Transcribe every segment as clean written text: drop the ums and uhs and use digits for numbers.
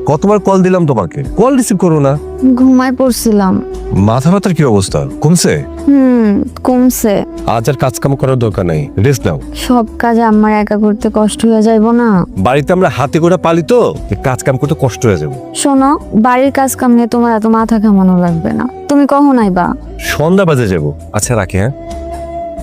কতবার কল দিলাম তোমাকে, কল রিসিভ করো না। ঘুমায় পড়ছিলাম। মাথা ব্যথার কি অবস্থা, কমছে? কমছে। আজ আর কাজ কাম করার দরকার নাই, রেস্ট নাও। সব কাজ আমার একা করতে কষ্ট হয়ে যাইবো না? বাড়িতে আমরা হাতে করে পালি তো, কাজ কাম করতে কষ্ট হয়ে যাবে। শোনো, বাড়ির কাজ কাম নিয়ে তোমার এত মাথা ঘামানো লাগবে না। তুমি কখন আইবা? সন্ধ্যা বাজে যাবো। আচ্ছা রাখি, হ্যাঁ?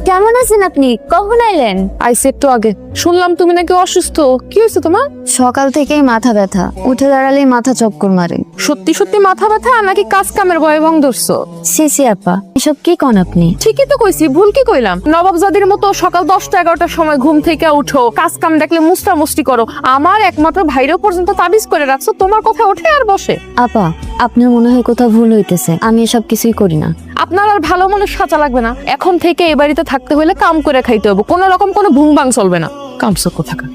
কেমন আছেন আপনি? কখন আইলেন? আইসি একটু আগে। শুনলাম তুমি নাকি অসুস্থ, কি হয়েছে তোমার? সকাল থেকেই মাথা ব্যথা, উঠে দাঁড়ালেই মাথা চক্কর মারে। সত্যি সত্যি মাথা ব্যথা নাকি কাজ কামের ভয়ে ভং ধরছো? সিসি আপা, এসব কি কন আপনি? ঠিকই তো কইছি, ভুল কি কইলাম? নবাবজাদির মতো সকাল 10টা-11টার সময় ঘুম থেকে উঠো, কাজ কাম দেখলে মুস্তামুস্তি করো, আমার একমাত্র ভাইরেও পর্যন্ত তাবিজ করে রাখছো, তোমার কথা ওঠে আর বসে? আপা, আপনার মনে হয় কোথাও ভুল হইতেছে। আমি এসব কিছুই করি না। আপনার আর ভালো মনে সাজা লাগবে না। এখন থেকে এই বাড়িতে থাকতে হলে কাম করে খাইতে হবে, কোনো রকম কোনো ভুং ভাং চলবে না। কামসো কোথাকার।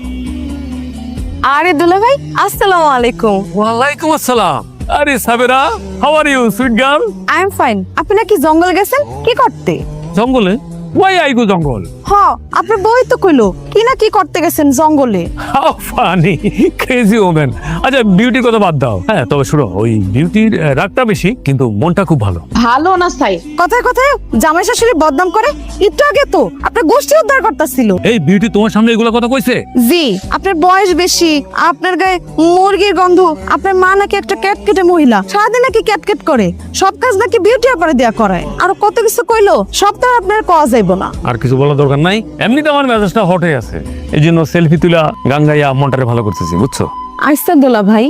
আরে দুলা ভাই, আসসালামু আলাইকুম। ওয়ালাইকুম আসসালাম। আরে Sabera, how are you sweet girl? I am fine. আপনি নাকি জঙ্গল গেছেন, কি করতে? জঙ্গলে? ওয়াই আই গো জঙ্গল? হ, আপনার বই তো কইলো কি না কি করতে গেছেন জঙ্গলে। How funny, crazy woman. আচ্ছা বিউটির কথা বাদ দাও। হ্যাঁ তবে শুনো, ওই বিউটির রাগটা বেশি, কিন্তু মনটা খুব ভালো। ভালো না সাই, কথায় কথায় জামাই শাশুড়ি বদনাম করে। একটু আগে তো আপনার গোষ্ঠী উদ্ধার করতেছিল। এই বিউটি তোমার সামনে এগুলো কথা কইছে? জি, আপনার বয়স বেশি, আপনার গায়ে মুরগির গন্ধ, আপনার মা নাকি একটা ক্যাটকেটে মহিলা, সারাদিন নাকি ক্যাটকেট করে, সব কাজ নাকি বিউটি আপারে দেয়া করায়, আরো কত কিছু কইলো। সব তো আপনার কওয়া যাইবো না। আর কিছু বলার দরকার নাই, এমনিতে আমার মেজাজটা হট হয়ে আছে, এই জন্য সেলফি তুলা গান গাইয়া মনটারে ভালো করতেছি, বুঝছো? আইসা দোলা ভাই,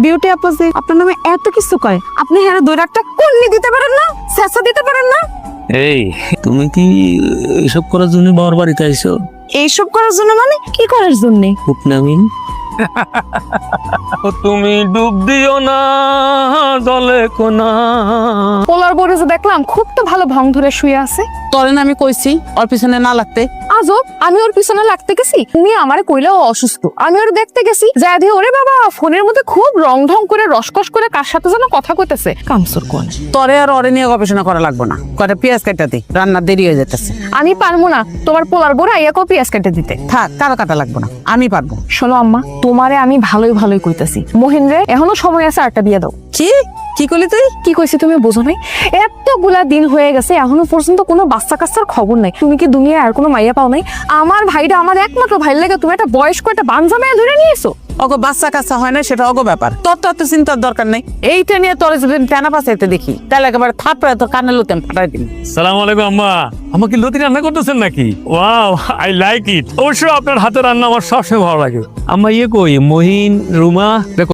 বিউটি আপা যে আপনার নামে এত কিছু কয়, আপনি হ্যাঁ দই একটা কন্নি দিতে পারেন না, শেষা দিতে পারেন না? এই তুমি কি এসব করার জন্য বাবার বাড়িতে আইছো? এইসব করার জন্য মানে কি করার জন্য? উপনামিন। তুমি ডুব দিও না জলে কোনা। পোলার বোর্ডে যে দেখলাম খুব তো ভালো ভং ধরে শুয়ে আছে। তরে না আমি কইছি ওর পিছনে না লাগতে। আজব, আমি ওর পিছনে লাগতে গেছি, তুমি আমারে কইলে ও অসুস্থ, আমি ওর দেখতে গেছি, যা দিয়ে ওরে বাবা ফোনের মধ্যে খুব রং ঢং করে রসকস করে কার সাথে যেন কথা কইতেছে। কামসুর কোন। তরে আর ওরে নিয়ে গবেষণা করা লাগবে না, কয়টা পেঁয়াজ কাটা দি, রান্নার দেরি হয়ে যেতেছে। আমি পারবো না তোমার পোলার বোর্ডে আইয়া কো পেঁয়াজ কেটে দিতে। থাক, কারো কাটা লাগবে না, আমি পারবো। শোনো আম্মা, তোমারে আমি ভালোই ভালোই কইতাছি, মহিন্দ্রে এখনো সময় আছে, আরটা বিয়ে দাও। কি কি করলি তুই? কি কইছি তুমি বোঝো নাই? এতগুলা দিন হয়ে গেছে, এখনো পর্যন্ত কোনো বাচ্চা কাচ্চার খবর নাই। তুমি কি দুনিয়ায় আর কোনো মাইয়া পাও নাই? আমার ভাইটা, আমার একমাত্র ভাই লাগে তুমি একটা বয়স্ক একটা বাঞ্জা মেয়ে ধরে নিয়েছো। অগো বাচ্চা কাচ্চা হয় না, সেটা অগো ব্যাপার, তোর তো এত চিন্তার দরকার নেই। এইটা নিয়ে তোর যদি টানা পাচাইতে দেখি, তাহলে একেবারে থাপড়ে তোর কানে লুতেন ফাটাই দিন। সালামু আলাইকুম আম্মা। আমাকে লতি রান্না করতেছেন নাকি? Wow, I like it. অবশ্য আপনার হাতের রান্না আমার সবসময় ভালো লাগে। আম্মা ইয়ে কই, মহিন, রুমা? দেখো